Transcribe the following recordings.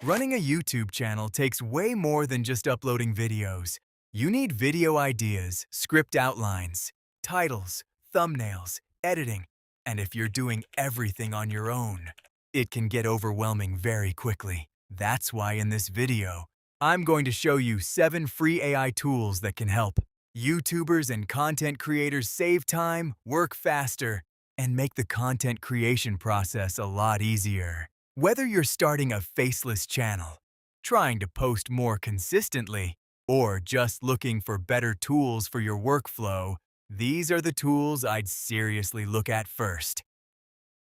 Running a YouTube channel takes way more than just uploading videos. You need video ideas, script outlines, titles, thumbnails, editing, and if you're doing everything on your own, it can get overwhelming very quickly. That's why in this video, I'm going to show you 7 free AI tools that can help YouTubers and content creators save time, work faster, and make the content creation process a lot easier. Whether you're starting a faceless channel, trying to post more consistently, or just looking for better tools for your workflow, these are the tools I'd seriously look at first.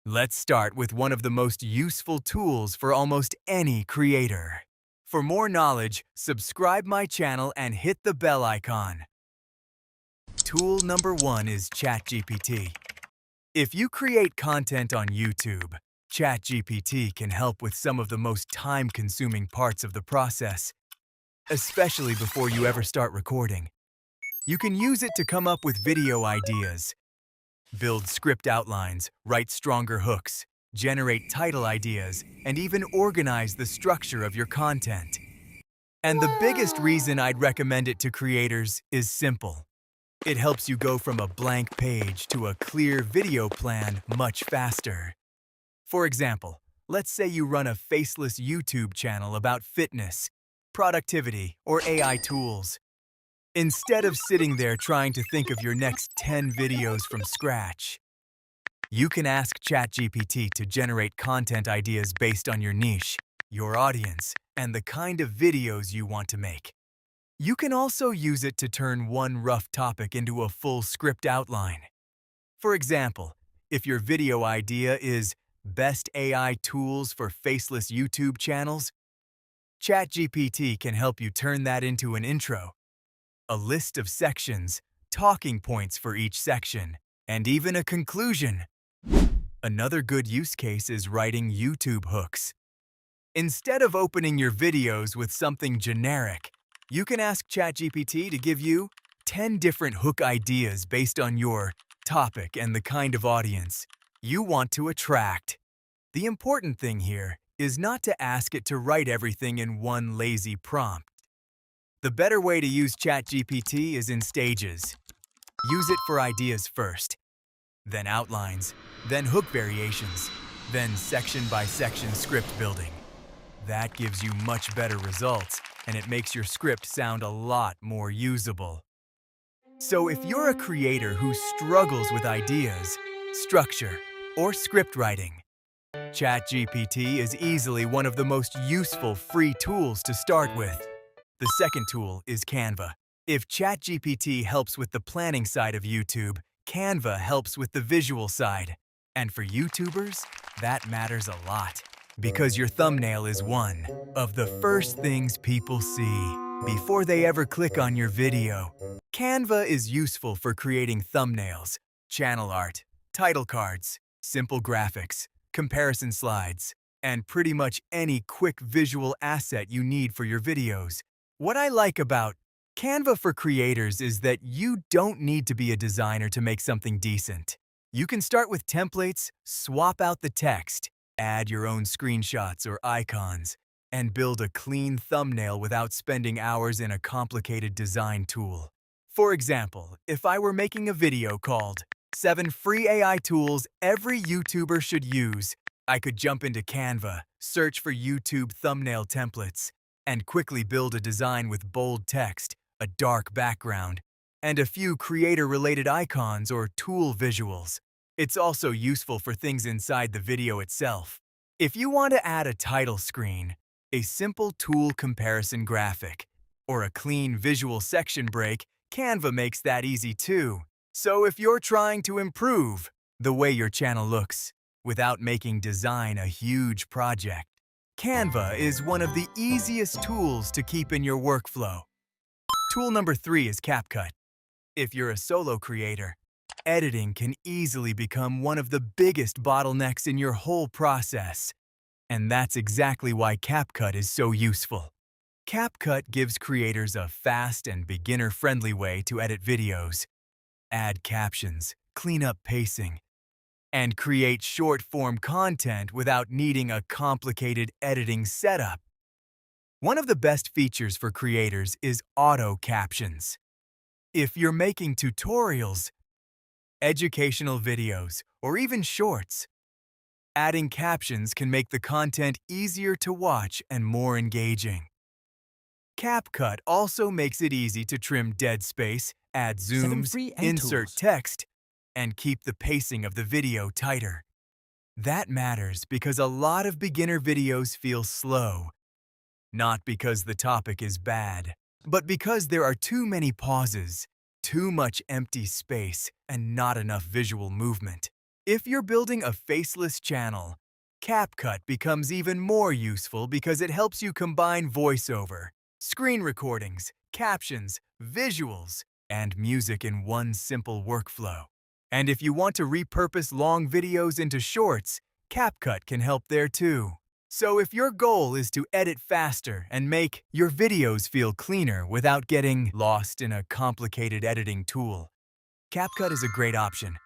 Let's start with one of the most useful tools for almost any creator. For more knowledge, subscribe my channel and hit the bell icon. Tool number 1 is ChatGPT. If you create content on YouTube, ChatGPT can help with some of the most time-consuming parts of the process, especially before you ever start recording. You can use it to come up with video ideas, build script outlines, write stronger hooks, generate title ideas, and even organize the structure of your content. And the biggest reason I'd recommend it to creators is simple. It helps you go from a blank page to a clear video plan much faster. For example, let's say you run a faceless YouTube channel about fitness, productivity, or AI tools. Instead of sitting there trying to think of your next 10 videos from scratch, you can ask ChatGPT to generate content ideas based on your niche, your audience, and the kind of videos you want to make. You can also use it to turn one rough topic into a full script outline. For example, if your video idea is Best AI Tools for Faceless YouTube Channels, ChatGPT can help you turn that into an intro, a list of sections, talking points for each section, and even a conclusion. Another good use case is writing YouTube hooks. Instead of opening your videos with something generic, you can ask ChatGPT to give you 10 different hook ideas based on your topic and the kind of audience you want to attract. The important thing here is not to ask it to write everything in one lazy prompt. The better way to use ChatGPT is in stages. Use it for ideas first, then outlines, then hook variations, then section-by-section script building. That gives you much better results, and it makes your script sound a lot more usable. So if you're a creator who struggles with ideas, structure, or script writing, ChatGPT is easily one of the most useful free tools to start with. The second tool is Canva. If ChatGPT helps with the planning side of YouTube, Canva helps with the visual side. And for YouTubers, that matters a lot, because your thumbnail is one of the first things people see before they ever click on your video. Canva is useful for creating thumbnails, channel art, title cards, simple graphics, comparison slides, and pretty much any quick visual asset you need for your videos. What I like about Canva for creators is that you don't need to be a designer to make something decent. You can start with templates, swap out the text, add your own screenshots or icons, and build a clean thumbnail without spending hours in a complicated design tool. For example, if I were making a video called 7 Free AI Tools Every YouTuber Should Use, I could jump into Canva, search for YouTube thumbnail templates, and quickly build a design with bold text, a dark background, and a few creator-related icons or tool visuals. It's also useful for things inside the video itself. If you want to add a title screen, a simple tool comparison graphic, or a clean visual section break, Canva makes that easy too. So if you're trying to improve the way your channel looks without making design a huge project, Canva is one of the easiest tools to keep in your workflow. Tool number 3 is CapCut. If you're a solo creator, editing can easily become one of the biggest bottlenecks in your whole process. And that's exactly why CapCut is so useful. CapCut gives creators a fast and beginner-friendly way to edit videos, add captions, clean up pacing, and create short-form content without needing a complicated editing setup. One of the best features for creators is auto captions. If you're making tutorials, educational videos, or even shorts, adding captions can make the content easier to watch and more engaging. CapCut also makes it easy to trim dead space, add 7 zooms, free end insert tools. text, and keep the pacing of the video tighter. That matters because a lot of beginner videos feel slow, not because the topic is bad, but because there are too many pauses, too much empty space, and not enough visual movement. If you're building a faceless channel, CapCut becomes even more useful because it helps you combine voiceover, screen recordings, captions, visuals, and music in one simple workflow. And if you want to repurpose long videos into shorts, CapCut can help there too. So if your goal is to edit faster and make your videos feel cleaner without getting lost in a complicated editing tool, CapCut is a great option.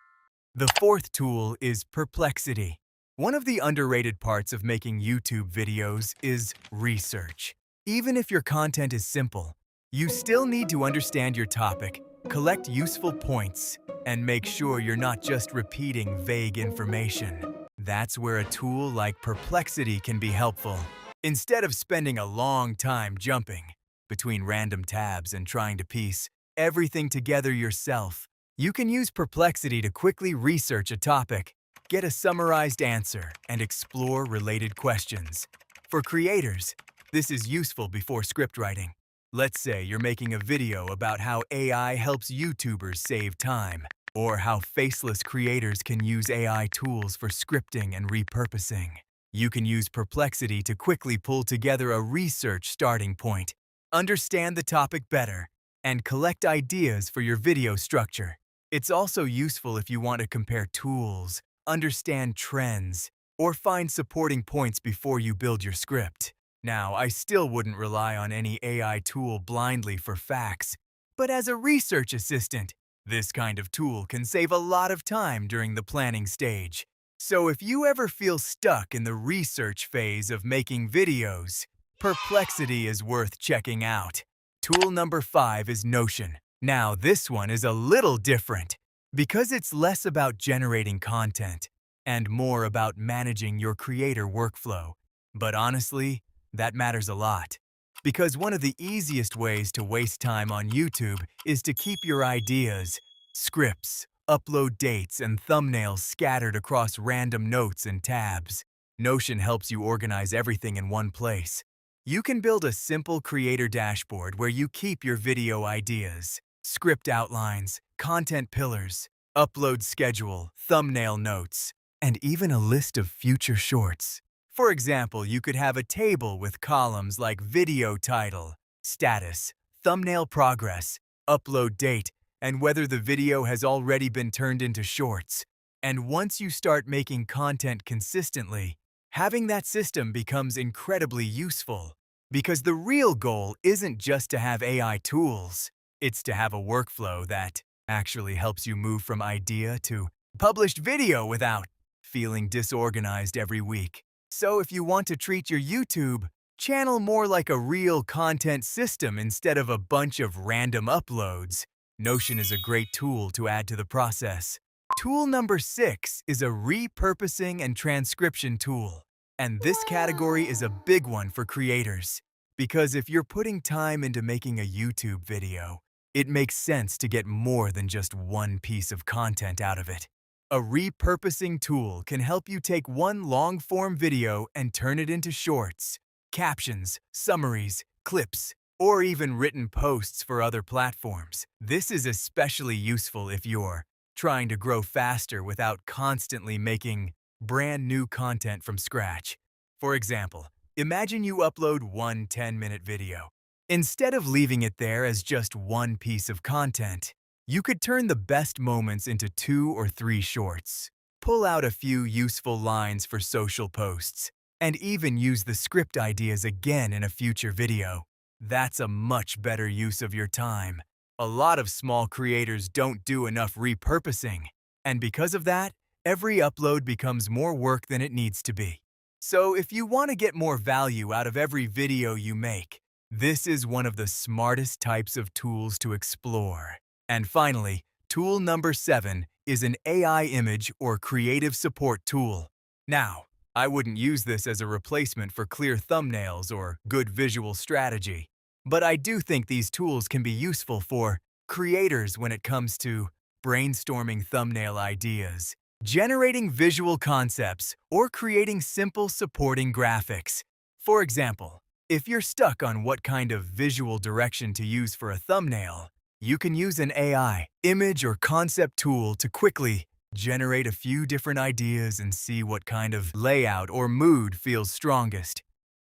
The fourth tool is Perplexity. One of the underrated parts of making YouTube videos is research. Even if your content is simple, you still need to understand your topic, collect useful points, and make sure you're not just repeating vague information. That's where a tool like Perplexity can be helpful. Instead of spending a long time jumping between random tabs and trying to piece everything together yourself, you can use Perplexity to quickly research a topic, get a summarized answer, and explore related questions. For creators, this is useful before script writing. Let's say you're making a video about how AI helps YouTubers save time, or how faceless creators can use AI tools for scripting and repurposing. You can use Perplexity to quickly pull together a research starting point, understand the topic better, and collect ideas for your video structure. It's also useful if you want to compare tools, understand trends, or find supporting points before you build your script. Now, I still wouldn't rely on any AI tool blindly for facts, but as a research assistant, this kind of tool can save a lot of time during the planning stage. So if you ever feel stuck in the research phase of making videos, Perplexity is worth checking out. Tool number 5 is Notion. Now, this one is a little different because it's less about generating content and more about managing your creator workflow. But honestly, that matters a lot. Because one of the easiest ways to waste time on YouTube is to keep your ideas, scripts, upload dates, and thumbnails scattered across random notes and tabs. Notion helps you organize everything in one place. You can build a simple creator dashboard where you keep your video ideas, script outlines, content pillars, upload schedule, thumbnail notes, and even a list of future shorts. For example, you could have a table with columns like video title, status, thumbnail progress, upload date, and whether the video has already been turned into shorts. And once you start making content consistently, having that system becomes incredibly useful. Because the real goal isn't just to have AI tools, it's to have a workflow that actually helps you move from idea to published video without feeling disorganized every week. So if you want to treat your YouTube channel more like a real content system instead of a bunch of random uploads, Notion is a great tool to add to the process. Tool number 6 is a repurposing and transcription tool. And this category is a big one for creators. Because if you're putting time into making a YouTube video, it makes sense to get more than just one piece of content out of it. A repurposing tool can help you take one long-form video and turn it into shorts, captions, summaries, clips, or even written posts for other platforms. This is especially useful if you're trying to grow faster without constantly making brand new content from scratch. For example, imagine you upload one 10-minute video. Instead of leaving it there as just one piece of content, you could turn the best moments into 2 or 3 shorts, pull out a few useful lines for social posts, and even use the script ideas again in a future video. That's a much better use of your time. A lot of small creators don't do enough repurposing, and because of that, every upload becomes more work than it needs to be. So if you want to get more value out of every video you make, this is one of the smartest types of tools to explore. And finally, tool number 7 is an AI image or creative support tool. Now, I wouldn't use this as a replacement for clear thumbnails or good visual strategy, but I do think these tools can be useful for creators when it comes to brainstorming thumbnail ideas, generating visual concepts, or creating simple supporting graphics. For example, if you're stuck on what kind of visual direction to use for a thumbnail, you can use an AI, image or concept tool to quickly generate a few different ideas and see what kind of layout or mood feels strongest.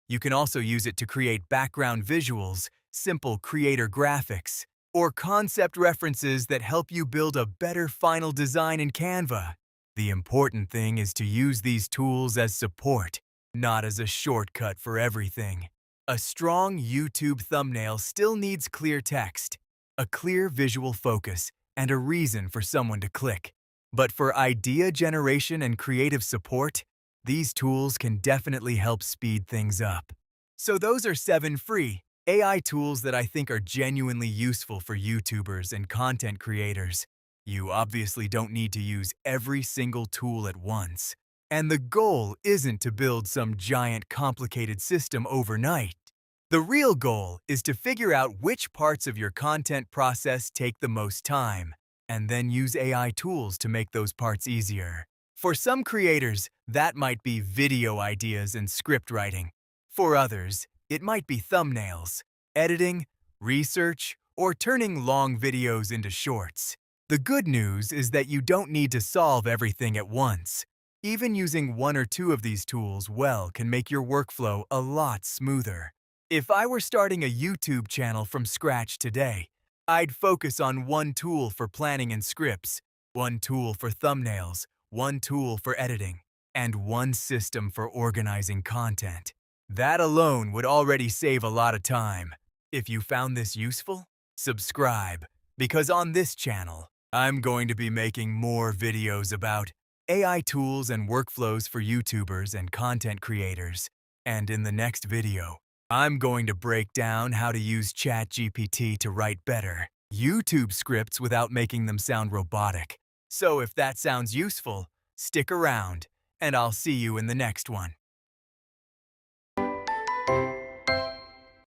You can also use it to create background visuals, simple creator graphics, or concept references that help you build a better final design in Canva. The important thing is to use these tools as support, not as a shortcut for everything. A strong YouTube thumbnail still needs clear text, a clear visual focus, and a reason for someone to click. But for idea generation and creative support, these tools can definitely help speed things up. So those are 7 free AI tools that I think are genuinely useful for YouTubers and content creators. You obviously don't need to use every single tool at once. And the goal isn't to build some giant complicated system overnight. The real goal is to figure out which parts of your content process take the most time, and then use AI tools to make those parts easier. For some creators, that might be video ideas and script writing. For others, it might be thumbnails, editing, research, or turning long videos into shorts. The good news is that you don't need to solve everything at once. Even using 1 or 2 of these tools well can make your workflow a lot smoother. If I were starting a YouTube channel from scratch today, I'd focus on 1 tool for planning and scripts, 1 tool for thumbnails, 1 tool for editing, and 1 system for organizing content. That alone would already save a lot of time. If you found this useful, subscribe, because on this channel, I'm going to be making more videos about AI tools and workflows for YouTubers and content creators. And in the next video, I'm going to break down how to use ChatGPT to write better YouTube scripts without making them sound robotic. So if that sounds useful, stick around, and I'll see you in the next one.